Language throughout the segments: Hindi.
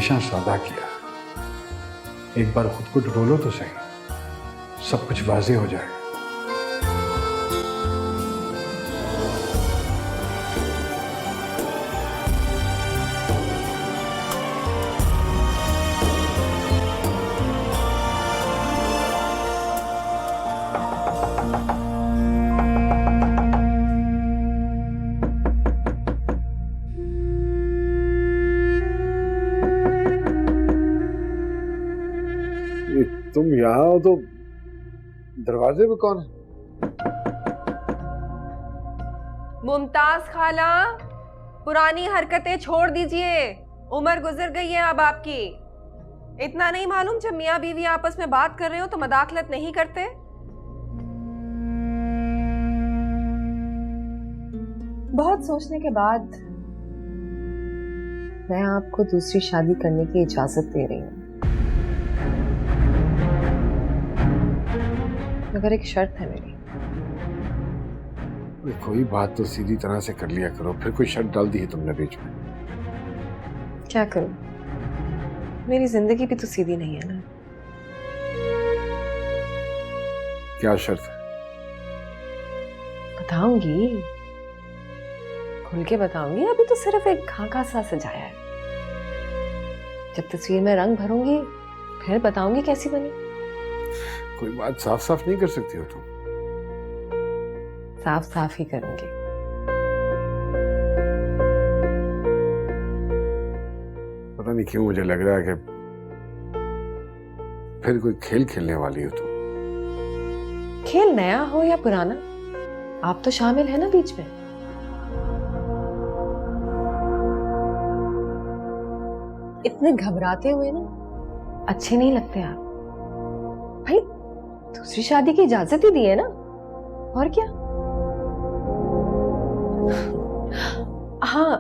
हमेशा सौदा किया। एक बार खुद को टटोलो तो सही, सब कुछ वाज़ेह हो जाएगा। तुम यहाँ हो तो दरवाजे पे कौन है? मुमताज खाला, पुरानी हरकतें छोड़ दीजिए। उम्र गुजर गई है अब आपकी। इतना नहीं मालूम जब मियाँ बीवी आपस में बात कर रहे हो तो मदाखलत नहीं करते? बहुत सोचने के बाद मैं आपको दूसरी शादी करने की इजाजत दे रही हूँ, मगर एक शर्त है मेरी। कोई बात तो सीधी तरह से कर लिया करो, फिर कोई शर्त डाल दी है तुमने बीच में। क्या करूं, मेरी जिंदगी भी तो सीधी नहीं है ना। क्या शर्त है? बताऊंगी, खुल के बताऊंगी। अभी तो सिर्फ एक खाका सा सजाया है। जब तस्वीर में रंग भरूंगी फिर बताऊंगी कैसी बनी। कोई बात साफ साफ नहीं कर सकती हो तुम? साफ साफ ही करूंगी। पता नहीं क्यों मुझे लग रहा है कि फिर कोई खेल खेलने वाली हो तुम। खेल नया हो या पुराना, आप तो शामिल है ना बीच में। इतने घबराते हुए ना अच्छे नहीं लगते आप। भाई दूसरी शादी की इजाजत ही दी है ना, और क्या। हाँ,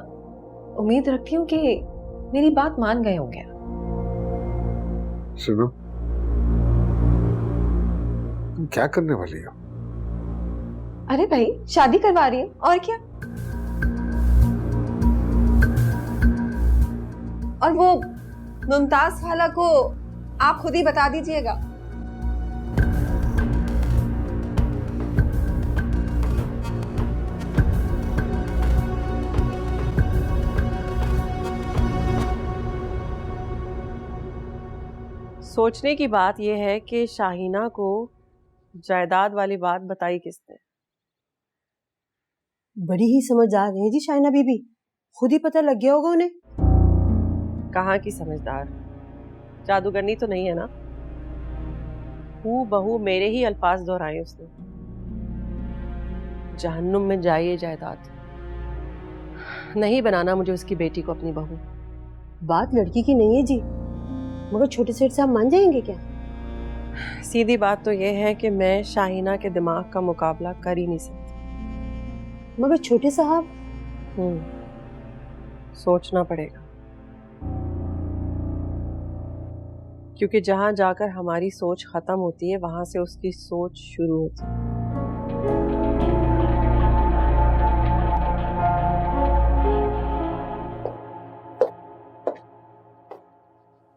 उम्मीद रखती हूँ कि मेरी बात मान गए होंगे। सुनो, तुम क्या करने वाली हो? अरे भाई शादी करवा रही हूँ, और क्या। और वो मुमताज खाला को आप खुद ही बता दीजिएगा। सोचने की बात यह है कि शाहीना को जायदाद वाली बात बताई किसने? बड़ी ही समझदार है जी शाहीना बीबी, खुद ही पता लग गया होगा उन्हें। कहाँ की समझदार, जादूगरनी तो नहीं है ना। हूँ बहू मेरे ही अल्फाज दोहराए उसने। जहन्नुम में जाइए जायदाद, नहीं बनाना मुझे उसकी बेटी को अपनी बहू। बात लड़की की नहीं है जी, मगर छोटे सेठ साहब मान जाएंगे क्या? सीधी बात तो यह है कि मैं शाहीना के दिमाग का मुकाबला कर ही नहीं सकती। मगर छोटे साहब। सोचना पड़ेगा, क्योंकि जहां जाकर हमारी सोच खत्म होती है वहां से उसकी सोच शुरू होती है।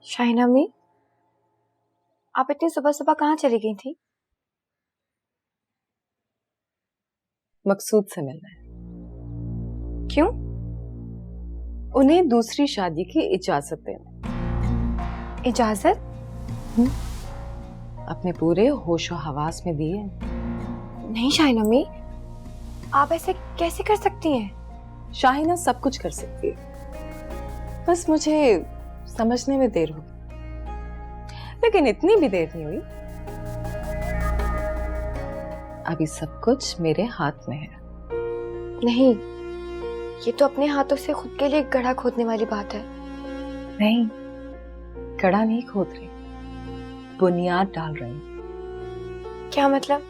शाहीना मी, आप इतनी सुबह सुबह कहाँ चली गई थी? मकसूद से मिलना है। क्यों? उन्हें दूसरी शादी की इजाजत देना। इजाजत? अपने पूरे होशो हवास में दिए। नहीं शाहीना मी, आप ऐसे कैसे कर सकती हैं? शाहीना सब कुछ कर सकती है, बस मुझे समझने में देर होगी। लेकिन इतनी भी देर नहीं हुई। अभी सब कुछ मेरे हाथ में है। नहीं, ये तो अपने हाथों से खुद के लिए गड्ढा खोदने वाली बात है। नहीं, गड्ढा नहीं खोद रही, बुनियाद डाल रही। क्या मतलब?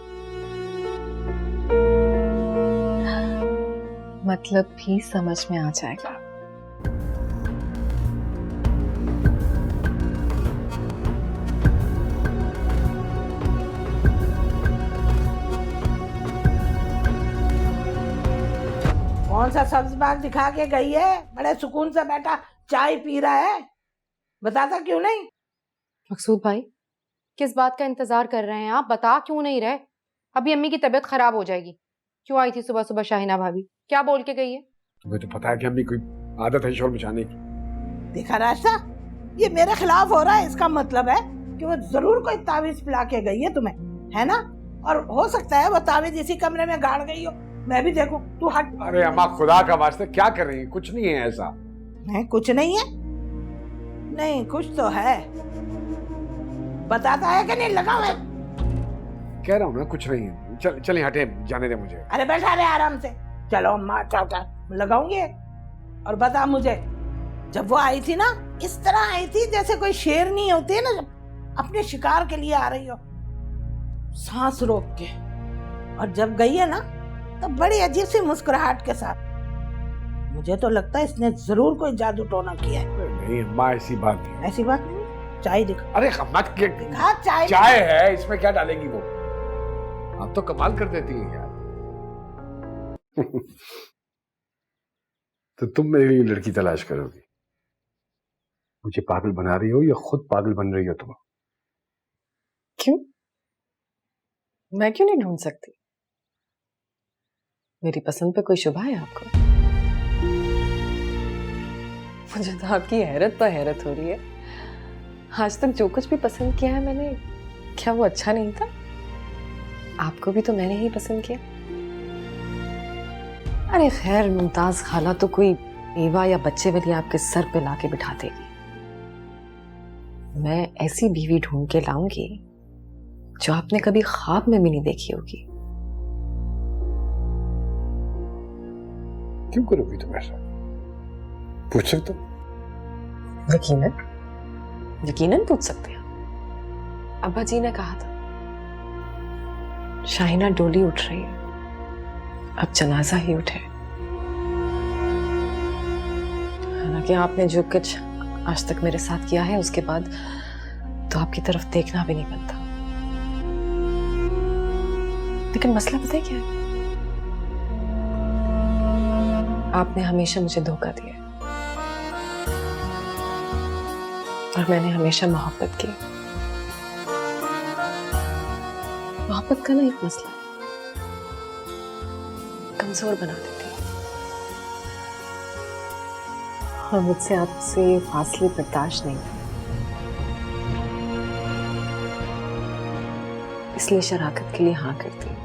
मतलब भी समझ में आ जाएगा। कौन सा सब्ज बाग दिखा के गई है? बड़े सुकून से बैठा चाय पी रहा है। बताता क्यों नहीं? मकसूद भाई, किस बात का इंतजार कर रहे हैं आप? बता क्यों नहीं रहे? अभी अम्मी की तबीयत खराब हो जाएगी। क्यों आई थी सुबह सुबह शाहिना भाभी? क्या बोल के गई है? तुम्हें तो पता है कि अम्मी कोई आदत है शोर मचाने की। देखा रास्ता, ये मेरे खिलाफ हो रहा है। इसका मतलब है कि वो जरूर कोई तावीज पिला के गई है तुम्हें, है ना? और हो सकता है वो तावीज इसी कमरे में गाड़ गई हो। मैं भी देखूं। तू हट। अरे अम्मा, खुदा का वास्ते क्या कर रही है? कुछ नहीं है ऐसा। नहीं, कुछ नहीं है? नहीं, कुछ तो है। बताता है कि नहीं? लगा हुआ है। कह रहा हूँ ना, कुछ नहीं है। चल हटे, जाने दे मुझे। अरे बैठा रहे आराम से। चलो अम्मा, लगाऊंगी। और बता मुझे, जब वो आई थी ना, इस तरह आई थी जैसे कोई शेरनी होती है ना, जब अपने शिकार के लिए आ रही हो, सांस रोक के। और जब गई है ना, तब बड़ी अजीब सी मुस्कुराहट के साथ। मुझे तो लगता है इसने जरूर कोई जादू टोना किया है। नहीं अम्मा, ऐसी बात नहीं। ऐसी बात नहीं। चाय दिखा। अरे अम्मा, दिखा चाय। चाय है, इसमें क्या डालेगी वो? आप तो कमाल कर देती हैं यार। तो तुम मेरे लिए लड़की तलाश करोगी? मुझे पागल बना रही हो या खुद पागल बन रही हो तुम? क्यों? मैं क्यों नहीं ढूंढ सकती? मेरी पसंद पे कोई शुबा है आपको? मुझे तो आपकी हैरत पर हैरत हो रही है। आज तक जो कुछ भी पसंद किया है मैंने, क्या वो अच्छा नहीं था? आपको भी तो मैंने ही पसंद किया। अरे खैर, मुमताज खाला तो कोई बेवा या बच्चे वाली आपके सर पे लाके बिठा देगी। मैं ऐसी बीवी ढूंढ के लाऊंगी जो आपने कभी ख्वाब में भी नहीं देखी होगी। क्यों करोगी तुम ऐसा? पूछ सकते हो? यकीनन पूछ सकते हैं। अब्बा जी ने कहा था शाहिना डोली उठ रही है, अब जनाजा ही उठे। हालांकि आपने जो कुछ आज तक मेरे साथ किया है, उसके बाद तो आपकी तरफ देखना भी नहीं बनता। लेकिन मसला पता है क्या है? आपने हमेशा मुझे धोखा दिया और मैंने हमेशा मोहब्बत की। मोहब्बत का ना एक मसला कमजोर बना देती है, और मुझसे आपसे फासले बर्दाश्त नहीं, इसलिए शराकत के लिए हाँ करती है।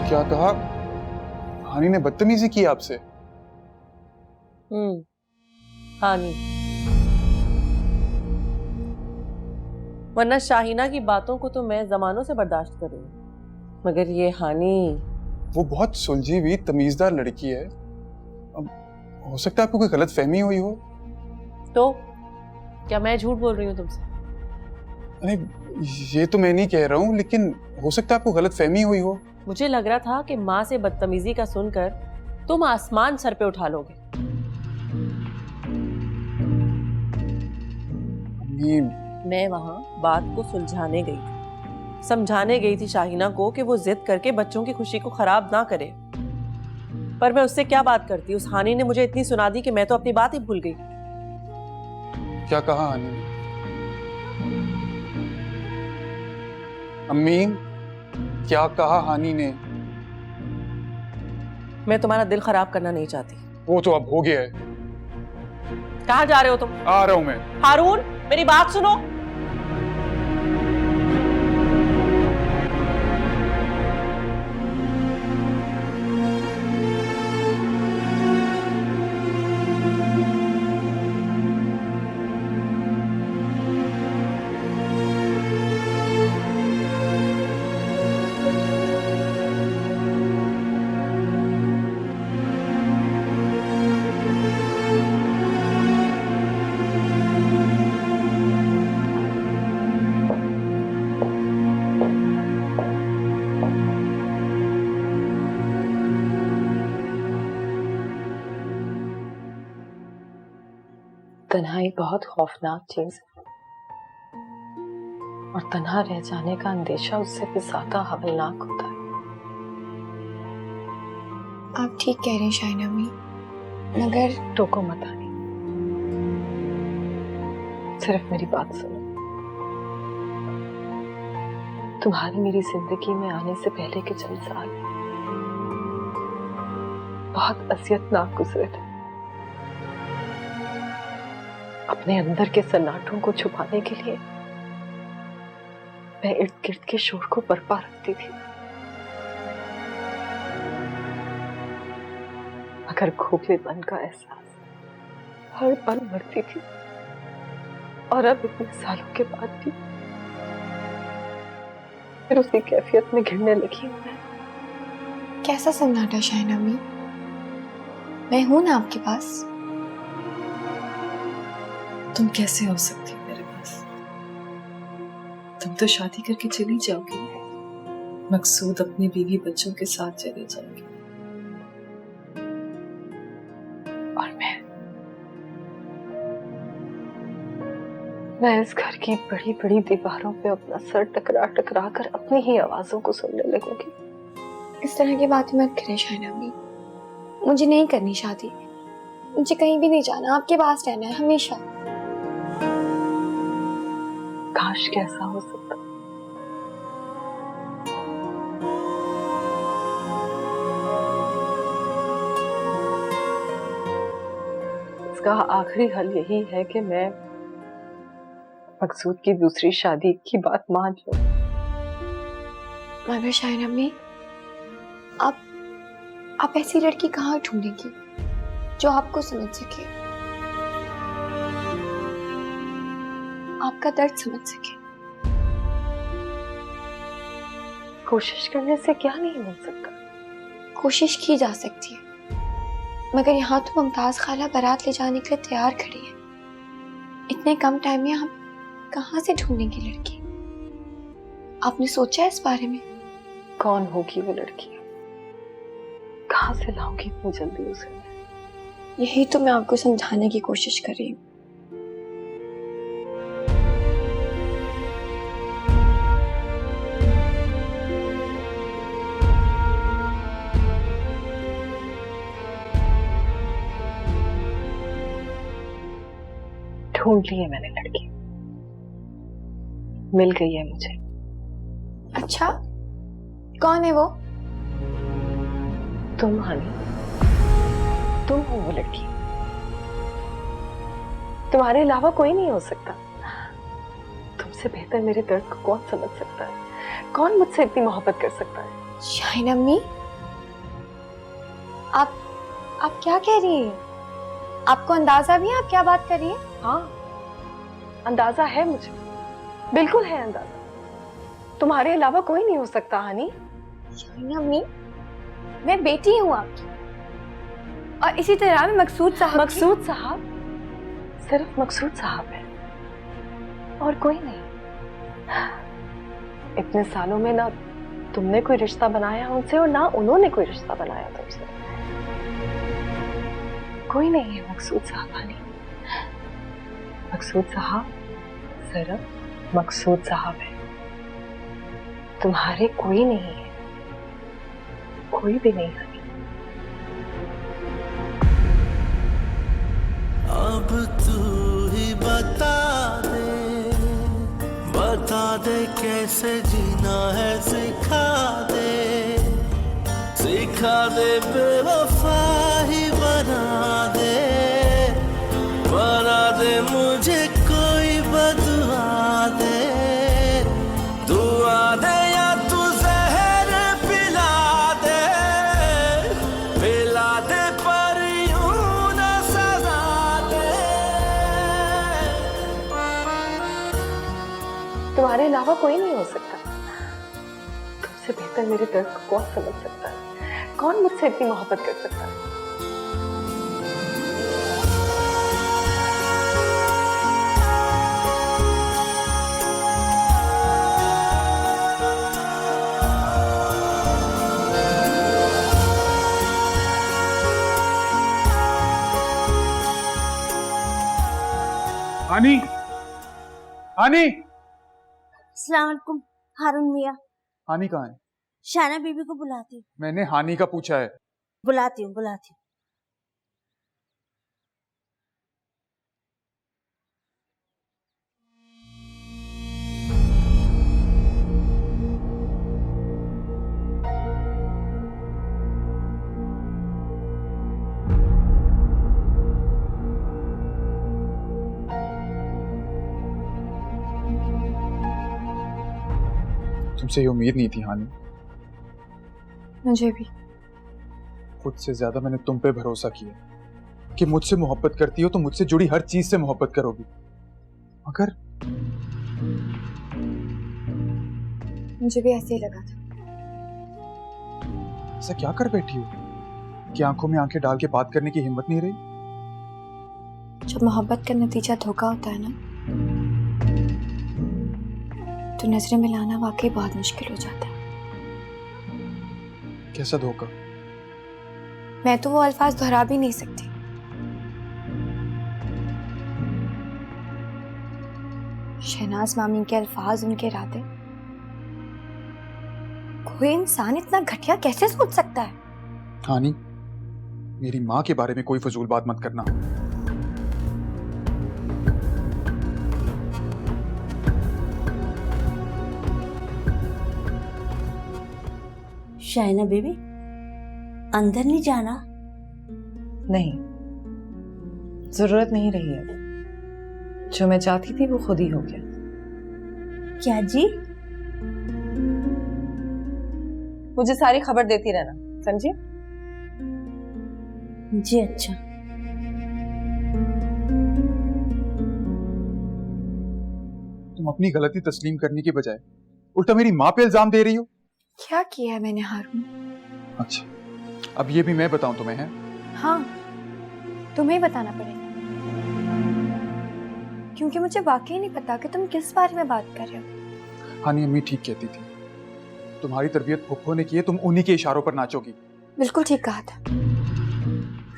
क्या कहा? हानी ने बदतमीजी की आपसे? हानी, वरना शाहिना की बातों को तो मैं जमानों से बर्दाश्त कर रही हूँ, मगर ये हानी। वो बहुत सुलझी हुई तमीजदार लड़की है। अब हो सकता है आपको कोई गलत फहमी हुई हो। तो क्या मैं झूठ बोल रही हूँ तुमसे? नहीं, ये तो मैं नहीं कह रहा हूँ, लेकिन हो सकता है आपको गलत फहमी हुई हो। मुझे लग रहा था कि माँ से बदतमीजी का सुनकर तुम आसमान सर पे उठा लोगे। मैं वहां बात को सुलझाने गई थी, समझाने गई थी शाहिना को कि वो जिद करके बच्चों की खुशी को खराब ना करे, पर मैं उससे क्या बात करती। उस हानी ने मुझे इतनी सुना दी कि मैं तो अपनी बात ही भूल गई। क्या कहा हानी ने? अम्मी, क्या कहा हानी ने? मैं तुम्हारा दिल खराब करना नहीं चाहती। वो तो अब हो गया है। कहाँ जा रहे हो तुम? आ रहा हूं मैं। हारून, मेरी बात सुनो। तन्हाई बहुत खौफनाक चीज है। और तन्हा रह जाने का अंदेशा उससे भी ज्यादा हवलनाक होता है। आप ठीक कह रहे हैं शाइना अम्मी, मगर टोको मत आनी, सिर्फ मेरी बात सुनो। तुम्हारी मेरी जिंदगी में आने से पहले के चंद साल बहुत असियतनाक गुजरे थे। अपने अंदर के सन्नाटों को छुपाने के लिए मैं इर्द गिर्द के शोर को बरपा रखती थी, मगर खोखलेपन का एहसास हर पल बढ़ती थी। और अब इतने सालों के बाद भी फिर उसी कैफियत में घिरने लगी हूं मैं। कैसा सन्नाटा शाइना अम्मी? मैं हूं ना आपके पास। तुम कैसे हो सकती हो मेरे पास? तुम तो शादी करके चली जाओगी, मकसूद अपनी बीवी बच्चों के साथ चले जाएंगे, और मैं इस घर की बड़ी बड़ी दीवारों पे अपना सर टकरा टकरा कर अपनी ही आवाजों को सुनने लगूंगी। इस तरह की बातें मत करें शाइना अम्मी, मुझे नहीं करनी शादी, मुझे कहीं भी नहीं जाना, आपके पास रहना है हमेशा। काश कैसा हो सकता। इसका आखिरी हल यही है कि मैं मकसूद की दूसरी शादी की बात मान लूं। मगर शाइना अम्मी, आप ऐसी लड़की कहाँ ढूंढेंगी जो आपको समझ सके, आपका दर्द समझ सके? कोशिश करने से क्या नहीं मिल सकता? कोशिश की जा सकती है, मगर यहाँ तो मुमताज खाला बारात ले जाने के लिए तैयार खड़ी है। इतने कम टाइम में हम कहाँ से ढूंढेंगे लड़की? आपने सोचा है इस बारे में? कौन होगी वो लड़की? कहाँ से लाऊंगी इतनी जल्दी उसे? यही तो मैं आपको समझाने की कोशिश कर रही हूँ। ढूंढ ली है मैंने लड़की, मिल गई है मुझे। अच्छा, कौन है वो? तुम हनी, तुम हो वो लड़की। तुम्हारे अलावा कोई नहीं हो सकता। तुमसे बेहतर मेरे दर्द को कौन समझ सकता है? कौन मुझसे इतनी मोहब्बत कर सकता है? शाइना अम्मी, आप क्या कह रही हैं? आपको अंदाजा भी है आप क्या बात कर रही हैं? हाँ, अंदाजा है मुझे, बिल्कुल है अंदाजा। तुम्हारे अलावा कोई नहीं हो सकता हनी। शाइना अम्मी, मैं बेटी हूँ आपकी, और इसी तरह मैं मकसूद साहब। मकसूद साहब? सिर्फ मकसूद साहब है और कोई नहीं। इतने सालों में ना तुमने कोई रिश्ता बनाया उनसे और ना उन्होंने कोई रिश्ता बनाया तुमसे। कोई नहीं है मकसूद साहब हनी। मकसूद साहब सिर्फ मकसूद साहब है, तुम्हारे कोई नहीं है, कोई भी नहीं है। अब तू ही बता दे कैसे जीना है, सिखा दे बेवफा ही बना दे मुझे कोई बदुआ दे, दुआ दे या तू जहर पिला दे पर यूं न सजा दे। तुम्हारे अलावा कोई नहीं हो सकता। तुमसे बेहतर मेरे दर्द को कौन समझ सकता है? कौन मुझसे इतनी मोहब्बत कर सकता है? आनी, आनी, अस्सलाम वालेकुम हारून मियाँ। हानि कहाँ है? शाना बीबी को बुलाती हूँ। मैंने हानि का पूछा है। बुलाती हूँ बुलाती हूँ। तुमसे ये उम्मीद नहीं थी हानि। मुझे भी। खुद से ज्यादा मैंने तुम पे भरोसा किया कि मुझसे मोहब्बत करती हो तो मुझसे जुड़ी हर चीज से मोहब्बत करोगी, मगर मुझे भी ऐसे ही लगा था। ऐसा क्या कर बैठी हो कि आंखों में आंखें डाल के बात करने की हिम्मत नहीं रही? जब मोहब्बत का नतीजा धोखा होता है ना, तो नजरें मिलाना वाकई बहुत मुश्किल हो जाता है। कैसा धोखा? मैं तो वो अल्फाज दोहरा भी नहीं सकती। शहनाज मामी के अल्फाज, उनके इरादे, कोई इंसान इतना घटिया कैसे सोच सकता है? हानि, मेरी माँ के बारे में कोई फजूल बात मत करना। शाइना बेबी, अंदर नहीं जाना? नहीं, जरूरत नहीं रही है। जो मैं चाहती थी वो खुद ही हो गया। क्या जी? मुझे सारी खबर देती रहना, समझे? जी अच्छा। तुम अपनी गलती तस्लीम करने के बजाय उल्टा मेरी माँ पे इल्जाम दे रही हो। क्या किया है मैंने हारून? अच्छा, अब ये भी मैं बताऊं तुम्हें? है हाँ, तुम्हें ही बताना पड़ेगा, क्योंकि मुझे वाकई नहीं पता कि तुम किस बारे में बात कर रहे हो। हानि, अम्मी ठीक कहती थी, तुम्हारी तरबियत फुफ्फो ने की है, तुम उन्हीं के इशारों पर नाचोगी। बिल्कुल ठीक कहा था।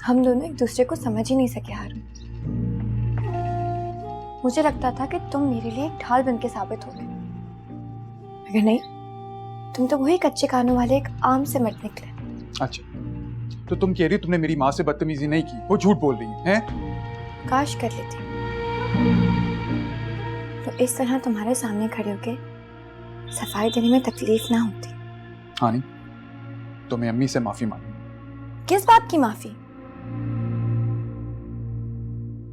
हम दोनों एक दूसरे को समझ ही नहीं सके हारून। मुझे लगता था कि तुम मेरे लिए एक ढाल बन के साबित होगे, मगर नहीं, तुम तो वही कच्चे कानों वाले एक आम से मर्द निकले। अच्छा, तो तुम कह रही हो तुमने मेरी माँ से बदतमीजी नहीं की, वो झूठ बोल रही है? काश कर लेती, तो इस तरह तुम्हारे सामने खड़े होके सफाई देने में तकलीफ ना होती। हानि, तुम्हें अम्मी से माफी मांगी। किस बात की माफी?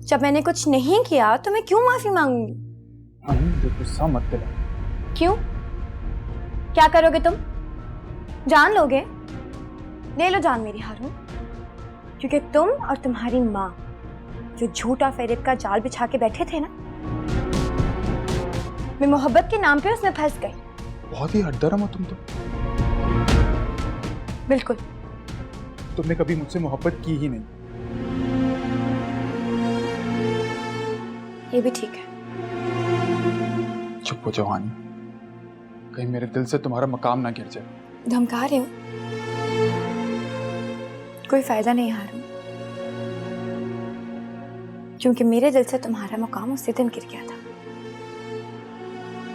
जब मैंने कुछ नहीं किया तो मैं क्यों माफी मांगूंगी? हानि, गुस्सा मत दिला। क्यों? क्या करोगे तुम? जान लोगे? ले लो जान मेरी हारून, क्योंकि तुम और तुम्हारी माँ जो झूठा फेरित का जाल बिछा के बैठे थे ना, मैं मोहब्बत के नाम पे उसमें फंस गई। बहुत ही हटदरम हो तुम तो। बिल्कुल। तुमने कभी मुझसे मोहब्बत की ही नहीं। ये भी ठीक है। चुप हो जाओ हानि, कहीं मेरे दिल से तुम्हारा मकाम ना गिर जाए। धमका रहे हो? कोई फायदा नहीं हारून, क्योंकि मेरे दिल से तुम्हारा मुकाम उसी दिन गिर गया था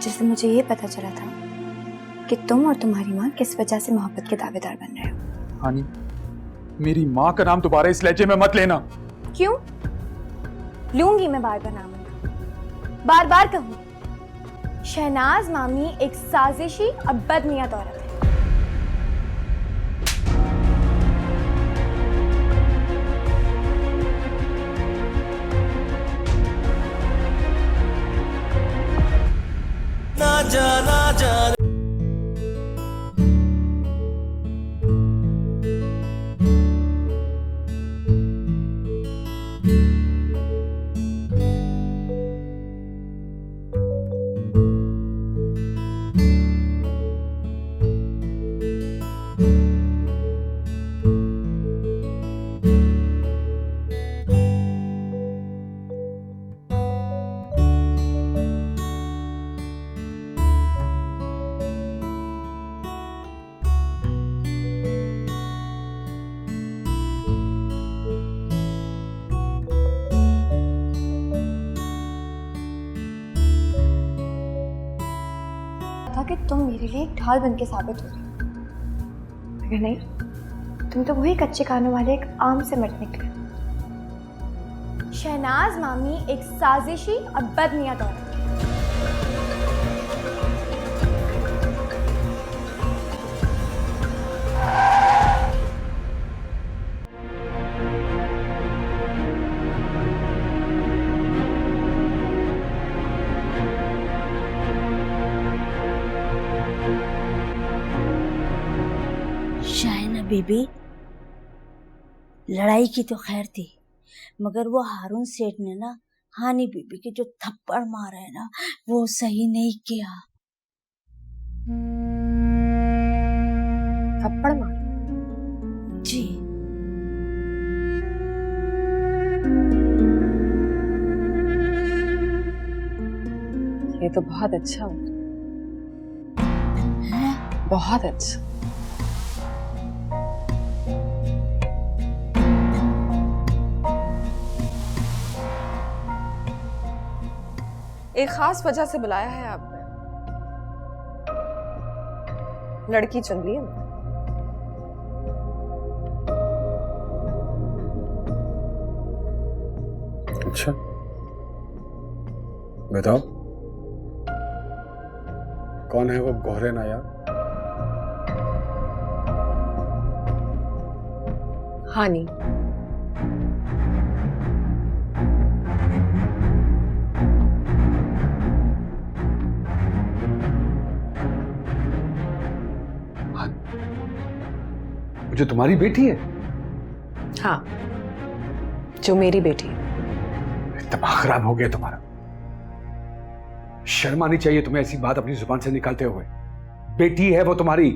जिससे मुझे ये पता चला था कि तुम और तुम्हारी माँ किस वजह से मोहब्बत के दावेदार बन रहे हो। हानि, मेरी माँ का नाम दोबारा इस लहजे में मत लेना। क्यों? लूंगी मैं बार बार नाम, बार बार कहूंगी। शहनाज मामी एक साजिशी और बदनीयत औरत है। ना जाना जाने था कि तुम मेरे लिए एक ढाल बन के साबित हो रही, मगर नहीं, तुम तो वही कच्चे कानों वाले एक आम से मर्द निकले। शहनाज मामी एक साजिशी और बदनीयत औरत। शाहिना बीबी, लड़ाई की तो खैर थी, मगर वो हारून सेठ ने ना हानी बीबी के जो थप्पड़ मारा है ना, वो सही नहीं किया। थप्पड़ मारा? जी। ये तो बहुत अच्छा हो, है? बहुत अच्छा। एक खास वजह से बुलाया है आपने। लड़की चुन ली है। अच्छा, बताओ कौन है वो गोहरे नायाब? हानी। जो तुम्हारी बेटी है? हाँ, जो मेरी बेटी है। दिमाग खराब हो गया तुम्हारा। शर्म आनी चाहिए तुम्हें ऐसी बात अपनी जुबान से निकालते हुए। बेटी है वो तुम्हारी।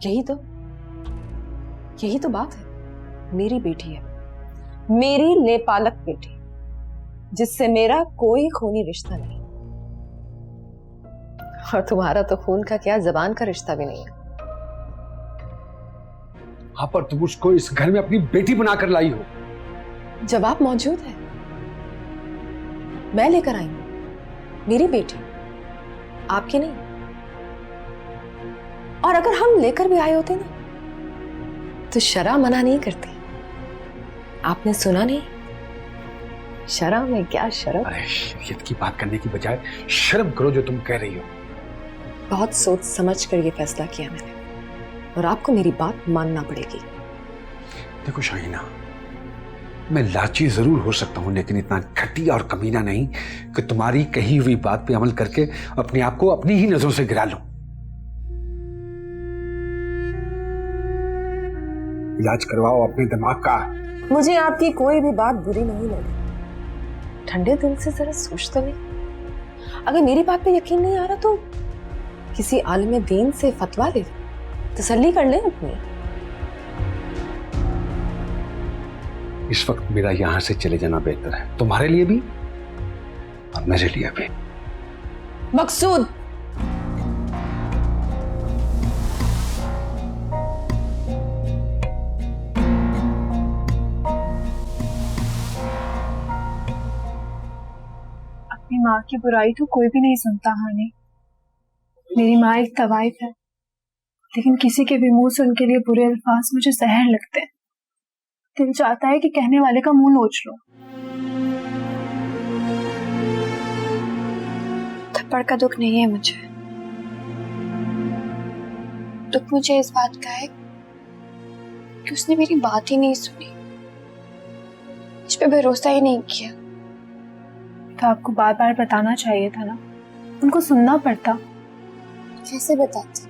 यही तो बात है। मेरी बेटी है, मेरी लेपालक बेटी, जिससे मेरा कोई खूनी रिश्ता नहीं। और तुम्हारा तो खून का क्या, जबान का रिश्ता भी नहीं है। हाँ, पर तुम उसको इस घर में अपनी बेटी बनाकर लाई हो। जवाब मौजूद है, मैं लेकर आई हूं मेरी बेटी, आपकी नहीं। और अगर हम लेकर भी आए होते ना, तो शरअ मना नहीं करती। आपने सुना नहीं? शरअ में क्या शर्म। अरे शरीयत की बात करने की बजाय शर्म करो जो तुम कह रही हो। बहुत सोच समझ कर ये फैसला किया मैंने, और आपको मेरी बात मानना पड़ेगी। देखो शाहिना, मैं लाची जरूर हो सकता हूं, लेकिन इतना घटिया और कमीना नहीं कि तुम्हारी कही हुई बात पे अमल करके अपने आप को अपनी ही नजरों से गिरा लूं। इलाज करवाओ अपने दिमाग का। मुझे आपकी कोई भी बात बुरी नहीं लगी। ठंडे दिल से जरा सोच तो नहीं। अगर मेरी बात पे यकीन नहीं आ रहा तो किसी आलिम दीन से फतवा ले, तसल्ली कर ले अपनी। इस वक्त मेरा यहां से चले जाना बेहतर है, तुम्हारे लिए भी और मेरे लिए भी। मकसूद, अपनी माँ की बुराई तो कोई भी नहीं सुनता हानि। मेरी माँ एक तवाइफ है, लेकिन किसी के भी मुंह से उनके लिए बुरे अल्फाज मुझे जहर लगते हैं। दिल चाहता है कि कहने वाले का मुंह नोच लो। थप्पड़ का दुख नहीं है मुझे, दुख मुझे इस बात का है कि उसने मेरी बात ही नहीं सुनी, मुझ पे भरोसा ही नहीं किया। तो आपको बार बार बताना चाहिए था ना, उनको सुनना पड़ता। कैसे बताती,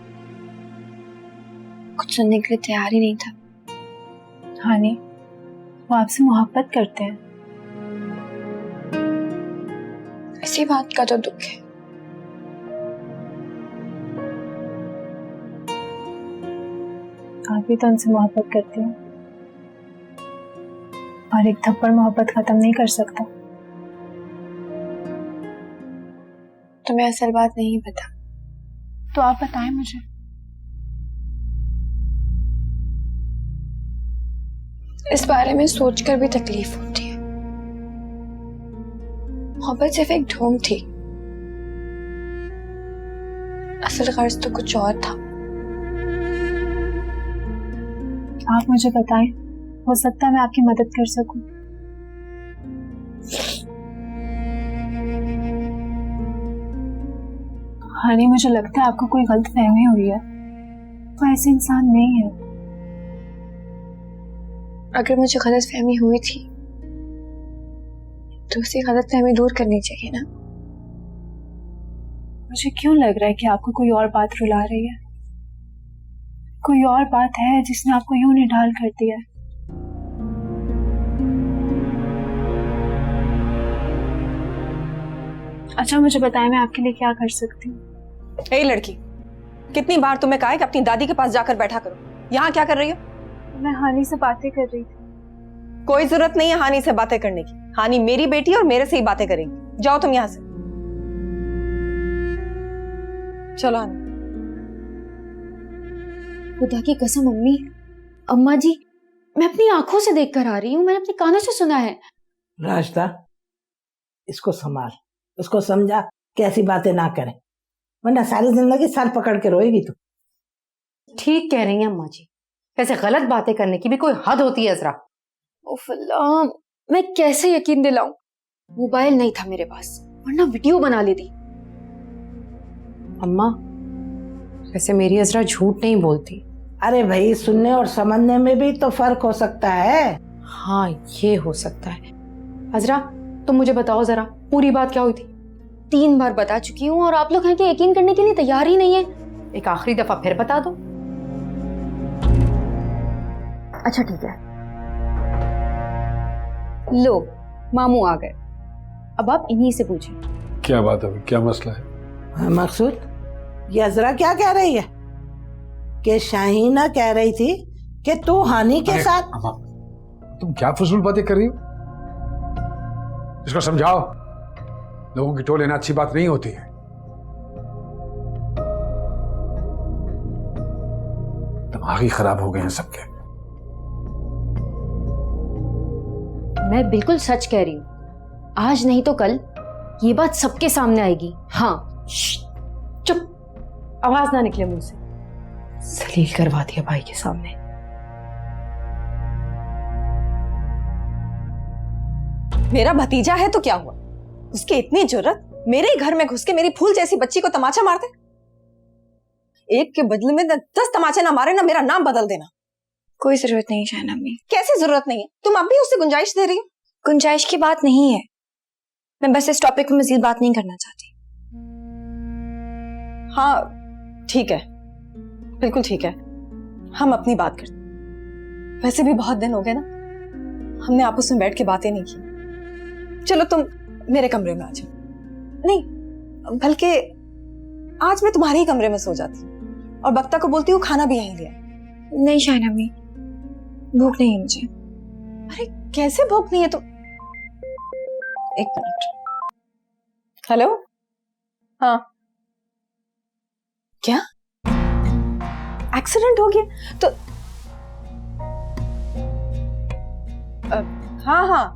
कुछ सुनने के लिए तैयार ही नहीं था। हानि, वो आपसे मोहब्बत करते हैं। इसी बात का तो दुख है। आप भी तो उनसे मोहब्बत करते हो, और एक थप्पड़ मोहब्बत खत्म नहीं कर सकता। तुम्हें असल बात नहीं पता तो आप बताएं मुझे। इस बारे में सोचकर भी तकलीफ होती है। मोहब्बत सिर्फ एक ढोंग थी, असल गर्ज तो कुछ और था। आप मुझे बताएं, हो सकता है मैं आपकी मदद कर सकूं। हानी, मुझे लगता है आपको कोई गलत फहमी हुई है। वो ऐसे इंसान नहीं है। अगर मुझे गलत फहमी हुई थी तो उसी गलत फहमी दूर करनी चाहिए ना। मुझे क्यों लग रहा है कि आपको कोई और बात रुला रही है। कोई और बात है जिसने आपको यूं निढाल कर दिया है। अच्छा मुझे बताएं, मैं आपके लिए क्या कर सकती हूँ। ए लड़की, कितनी बार तुम्हें कहा है कि अपनी दादी के पास जाकर बैठा करो। यहाँ क्या कर रही हो? मैं हानी से बातें कर रही थी। कोई जरूरत नहीं है हानी से बातें करने की। हानी मेरी बेटी और मेरे से ही बातें करेंगी। जाओ तुम यहाँ से। चलो हानी। खुदा की कसम अम्मी, अम्मा जी, मैं अपनी आंखों से देख कर आ रही हूँ, मैंने अपने कानों से सुना है। रास्ता, इसको संभाल, उसको समझा कि ऐसी बातें ना करे, वरना सारी जिंदगी सर पकड़ के रोएगी तू। ठीक कह रही हैं अम्मा जी, ऐसे गलत बातें करने की भी कोई हद होती है अजरा। उफ अल्लाह, मैं कैसे यकीन दिलाऊं? मोबाइल नहीं था मेरे पास, वरना वीडियो बना लेती। अम्मा, वैसे मेरी अजरा झूठ नहीं बोलती। अरे भाई, सुनने और समझने में भी तो फर्क हो सकता है। हाँ, ये हो सकता है। अजरा, तुम मुझे बताओ जरा, पूरी बात क्या हुई थी? 3 बार बता चुकी हूँ और आप लोग हैं कि यकीन करने के लिए तैयार ही नहीं है। एक आखिरी दफा फिर बता दो। अच्छा ठीक है, लो मामू आ गए, अब आप इन्हीं से पूछें। क्या बात है, क्या मसला है? हाँ, मकसूद, ये अजरा क्या कह रही है कि शाहीना कह रही थी कि तू हानी के साथ। अम्मा, तुम क्या फजूल बातें कर रही हो? इसको समझाओ, लोगों की टोल लेना अच्छी बात नहीं होती है। दिमाग ही खराब हो गए हैं सबके। मैं बिल्कुल सच कह रही हूँ, आज नहीं तो कल ये बात सबके सामने आएगी। हाँ, चुप, आवाज ना निकले मुंह से। सलील करवा दिया भाई के सामने। मेरा भतीजा है तो क्या हुआ? उसकी इतनी जुर्रत, मेरे ही घर में घुस के मेरी फूल जैसी बच्ची को तमाचा मारते। एक के बदले में 10 तमाचे ना मारे ना मेरा नाम बदल देना। कोई जरूरत नहीं शाहना अम्मी। कैसे जरूरत नहीं है? तुम अब भी उससे गुंजाइश दे रही हो। गुंजाइश की बात नहीं है, मैं बस इस टॉपिक में मजीद बात नहीं करना चाहती। हाँ ठीक है, बिल्कुल ठीक है, हम अपनी बात करते। वैसे भी बहुत दिन हो गए ना, हमने आपस में बैठ के बातें नहीं की। चलो तुम मेरे कमरे में आ जाओ। नहीं, बल्कि आज मैं तुम्हारे ही कमरे में सो जाती हूँ और बख्ता को बोलती हूँ खाना भी यहीं ले आए। नहीं शाहना अम्मी, भूख नहीं है मुझे। अरे कैसे भूख नहीं है? तो एक मिनट। हेलो, हाँ क्या एक्सीडेंट हो गया? तो हाँ हाँ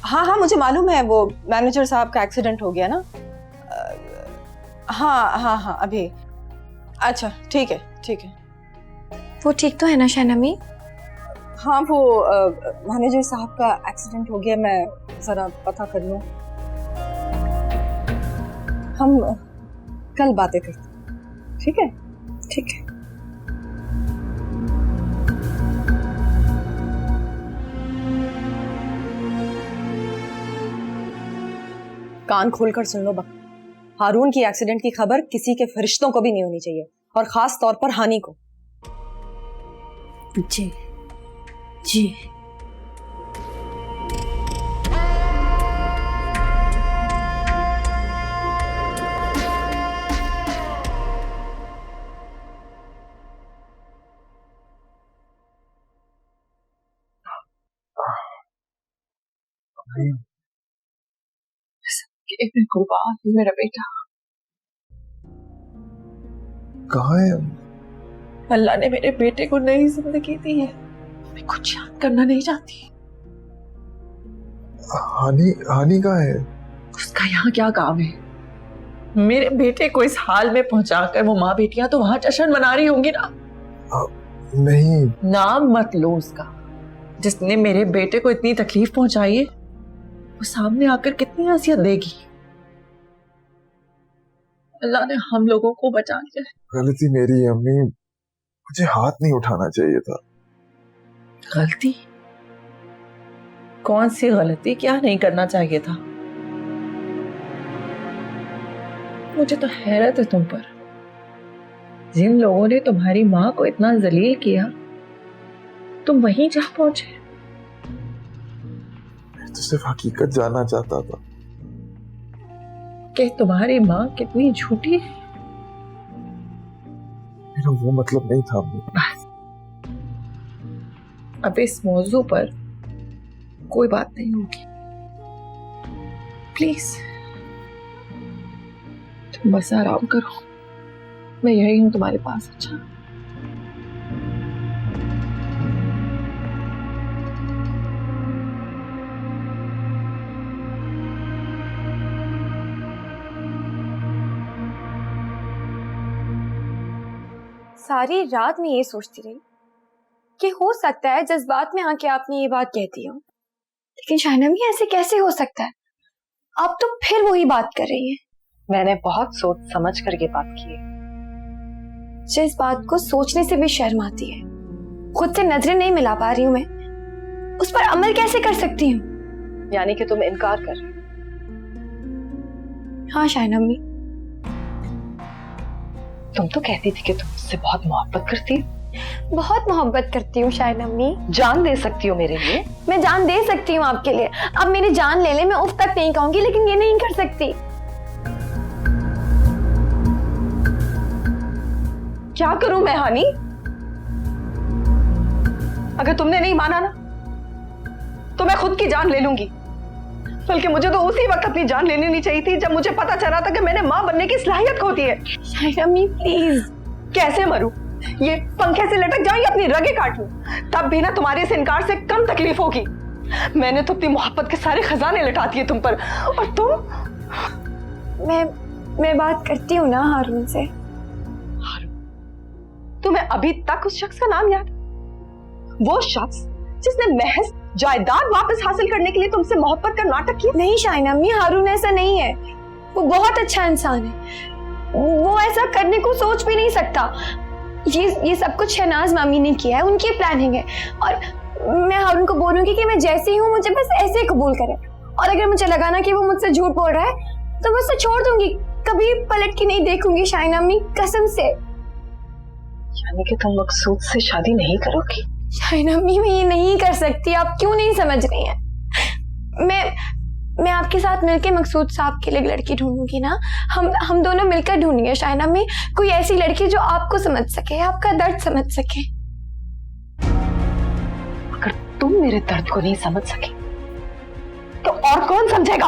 हाँ हाँ मुझे मालूम है, वो मैनेजर साहब का एक्सीडेंट हो गया ना। हाँ हाँ हाँ अभी। अच्छा ठीक है ठीक है। वो ठीक तो है ना शाहना अम्मी? हाँ वो मैनेजर साहब का एक्सीडेंट हो गया, मैं जरा पता कर लूं। हम कल बातें करते हैं, ठीक है? ठीक है। कान खोलकर सुन लो बक, हारून की एक्सीडेंट की खबर किसी के फरिश्तों को भी नहीं होनी चाहिए, और खास तौर पर हानी को। जी जी। कुर्बान मेरा बेटा। कहाँ है? अल्लाह ने मेरे बेटे को नई जिंदगी दी है, मैं कुछ याद करना नहीं चाहती। हानी, हानी कहाँ है? उसका यहाँ क्या काम है? मेरे बेटे को इस हाल में पहुंचाकर वो माँ बेटियां तो वहां जश्न मना रही होंगी ना। नहीं, नाम मत लो उसका। जिसने मेरे बेटे को इतनी तकलीफ पहुंचाई है वो सामने आकर कितनी असियत देगी। अल्लाह ने हम लोगों को बचा लिया है। गलती मेरी है अम्मी, मुझे हाथ नहीं उठाना चाहिए था। गलती? कौन सी गलती? क्या नहीं करना चाहिए था? मुझे तो हैरत है तुम पर। जिन लोगों ने तुम्हारी माँ को इतना जलील किया तुम वहीं जा पहुंचे। मैं तो सिर्फ हकीकत जानना चाहता था कि तुम्हारी माँ कितनी झूठी है। मेरा वो मतलब नहीं था। बस अब इस मौजू पर कोई बात नहीं होगी, प्लीज। तुम बस आराम करो, मैं यही हूं तुम्हारे पास। अच्छा, सारी रात में ये सोचती रही कि हो सकता है जज्बात में आके आपने ये बात कह दी हो, लेकिन शाहनमी ऐसे कैसे हो सकता है? आप तो फिर वही बात कर रही हैं। मैंने बहुत सोच समझ कर ये बात की है। जिस बात को सोचने से भी शर्म आती है, खुद से नजरें नहीं मिला पा रही हूं मैं, उस पर अमल कैसे कर सकती हूँ? यानी कि तुम इनकार कर रही हो? हाँ शाहनमी, तुम तो कहती थी कि तुम मुझसे बहुत मोहब्बत करती हो। बहुत मोहब्बत करती हूँ शाहनमी। जान दे सकती हो मेरे लिए? मैं जान दे सकती हूँ आपके लिए। अब मेरी जान ले ले, मैं उफ तक नहीं कहूंगी, लेकिन ये नहीं कर सकती। क्या करूं मैं हानी? अगर तुमने नहीं माना ना तो मैं खुद की जान ले लूंगी। बल्कि मुझे तो उसी वक्त अपनी जान ले लेनी चाहिए थी जब मुझे पता चला था कि मैंने मां बनने की सलाहियत खोती है। शाहनमी प्लीज। कैसे मरूं? ये पंखे से लटक जाऊं या अपनी रगें काट लूं? तब भी ना तुम्हारे इस इनकार से कम तकलीफ होगी। मैंने तो अपनी मोहब्बत के सारे खजाने लटा दिए तुम पर, और तुम। मैं बात करती हूँ ना हारून से। तुम्हें अभी तक उस शख्स का नाम याद? वो शख्स जिसने महज जायदाद वापस हासिल करने के लिए तुमसे मोहब्बत का नाटक किया? नहीं शाहनमी, हारून ऐसा नहीं है। वो बहुत अच्छा इंसान है। वो ऐसा करने को सोच भी नहीं सकता। ये सब कुछ शहनाज मामी ने किया है, उनकी प्लानिंग है। और मैं हारून को बोलूंगी कि मैं जैसी हूँ मुझे बस ऐसे ही कबूल करे, और अगर मुझे लगा ना कि वो मुझसे झूठ बोल रहा है तो मैं उसे छोड़ दूंगी, कभी पलट के नहीं देखूंगी शाहनमी, कसम से। यानी कि तुम मकसूद से शादी नहीं करोगी? शाहनमी मैं ये नहीं कर सकती, आप क्यों नहीं समझ रही हैं? मैं आपके साथ मिलकर मकसूद साहब के लिए लड़की ढूंढूंगी ना। हम दोनों मिलकर ढूंढेंगे शाहनमी, कोई ऐसी लड़की जो आपको समझ सके, आपका दर्द समझ सके। अगर तुम मेरे दर्द को नहीं समझ सके तो और कौन समझेगा?